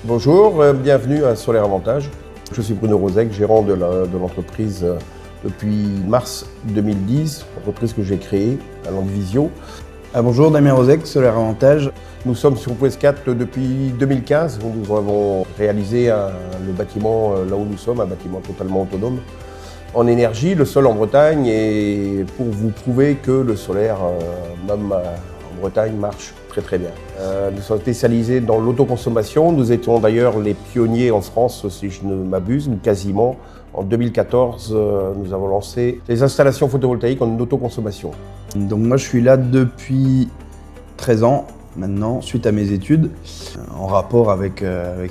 Bonjour, bienvenue à Solaire Avantage. Je suis Bruno Rozek, gérant de l'entreprise depuis mars 2010, entreprise que j'ai créée à Landvisio. Bonjour, Damien Rozek, Solaire Avantage. Nous sommes sur Pouescat depuis 2015, où nous avons réalisé le bâtiment là où nous sommes, un bâtiment totalement autonome en énergie, le sol en Bretagne, et pour vous prouver que le solaire, même en Bretagne, marche très bien. Nous sommes spécialisés dans l'autoconsommation. Nous étions d'ailleurs les pionniers en France, si je ne m'abuse, ou quasiment. En 2014, nous avons lancé les installations photovoltaïques en autoconsommation. Donc moi je suis là depuis 13 ans maintenant, suite à mes études, en rapport avec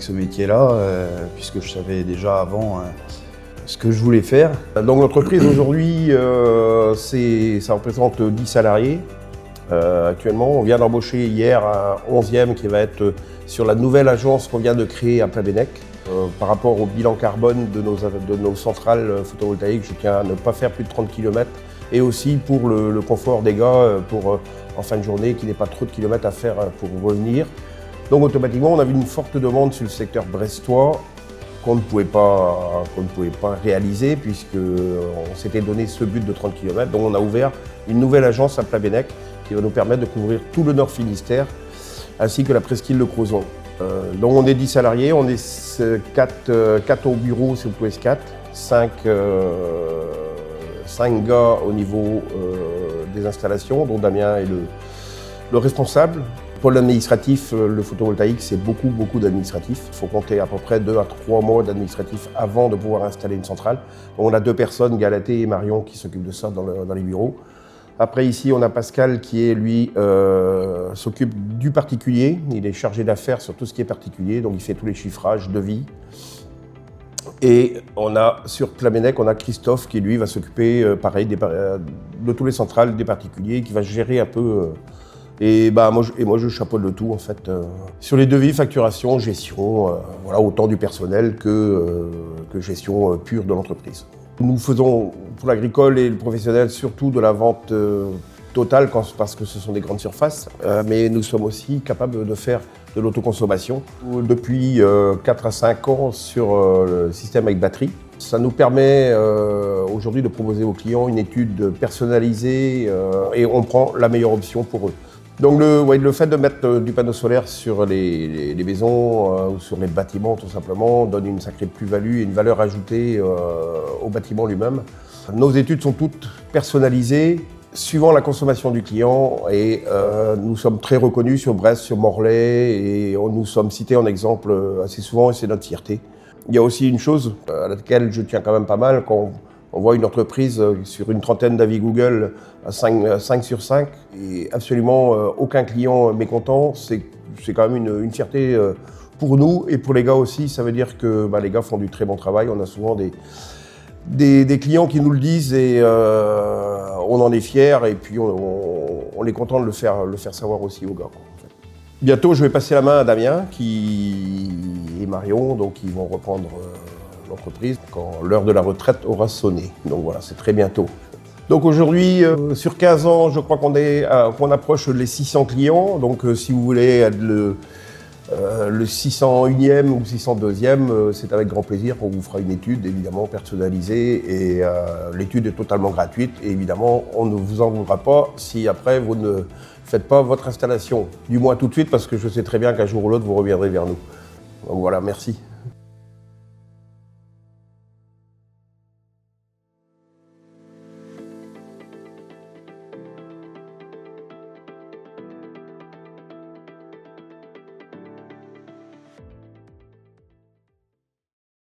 ce métier-là, puisque je savais déjà avant ce que je voulais faire. Donc l'entreprise aujourd'hui, ça représente 10 salariés. Actuellement, on vient d'embaucher hier un 11e qui va être sur la nouvelle agence qu'on vient de créer à Plabennec. Par rapport au bilan carbone de nos centrales photovoltaïques, je tiens à ne pas faire plus de 30 km. Et aussi pour le confort des gars, en fin de journée, qu'il n'y ait pas trop de kilomètres à faire pour revenir. Donc automatiquement, on a vu une forte demande sur le secteur brestois qu'on ne pouvait pas réaliser puisqu'on s'était donné ce but de 30 km. Donc on a ouvert une nouvelle agence à Plabennec qui va nous permettre de couvrir tout le Nord Finistère ainsi que la presqu'île de Crozon. Donc on est 10 salariés, on est 4 au bureau sur Pouescat, 5 gars au niveau des installations, dont Damien est le responsable. Pour l'administratif, le photovoltaïque, c'est beaucoup d'administratifs. Il faut compter à peu près 2 à 3 mois d'administratif avant de pouvoir installer une centrale. Donc on a 2 personnes, Galatée et Marion, qui s'occupent de ça dans les bureaux. Après ici, on a Pascal qui, lui, s'occupe du particulier. Il est chargé d'affaires sur tout ce qui est particulier, donc il fait tous les chiffrages, devis. Et on a sur Plabennec, on a Christophe qui, lui, va s'occuper, pareil, de tous les centrales, des particuliers, qui va gérer un peu. Moi, je chapeaute le tout, en fait. Sur les devis, facturation, gestion, voilà, autant du personnel que gestion pure de l'entreprise. Nous faisons, pour l'agricole et le professionnel, surtout de la vente totale parce que ce sont des grandes surfaces, mais nous sommes aussi capables de faire de l'autoconsommation. Depuis 4 à 5 ans sur le système avec batterie. Ça nous permet aujourd'hui de proposer aux clients une étude personnalisée et on prend la meilleure option pour eux. Donc le fait de mettre du panneau solaire sur les maisons ou sur les bâtiments tout simplement donne une sacrée plus-value et une valeur ajoutée au bâtiment lui-même. Nos études sont toutes personnalisées suivant la consommation du client et nous sommes très reconnus sur Brest, sur Morlaix et nous sommes cités en exemple assez souvent et c'est notre fierté. Il y a aussi une chose à laquelle je tiens quand même pas mal, quand on voit une entreprise sur une trentaine d'avis Google à 5 sur 5 et absolument aucun client mécontent, c'est quand même une fierté pour nous et pour les gars aussi. Ça veut dire que les gars font du très bon travail. On a souvent des clients qui nous le disent et on en est fiers et puis on est content de le faire savoir aussi aux gars, quoi, en fait. Bientôt, je vais passer la main à Damien et Marion, donc ils vont reprendre l'entreprise quand l'heure de la retraite aura sonné. Donc voilà, c'est très bientôt. Donc aujourd'hui, sur 15 ans, je crois qu'on approche les 600 clients. Donc si vous voulez être le 601e ou 602e, c'est avec grand plaisir qu'on vous fera une étude évidemment personnalisée et l'étude est totalement gratuite et évidemment on ne vous en voudra pas si après vous ne faites pas votre installation, du moins tout de suite parce que je sais très bien qu'un jour ou l'autre vous reviendrez vers nous. Donc voilà, merci.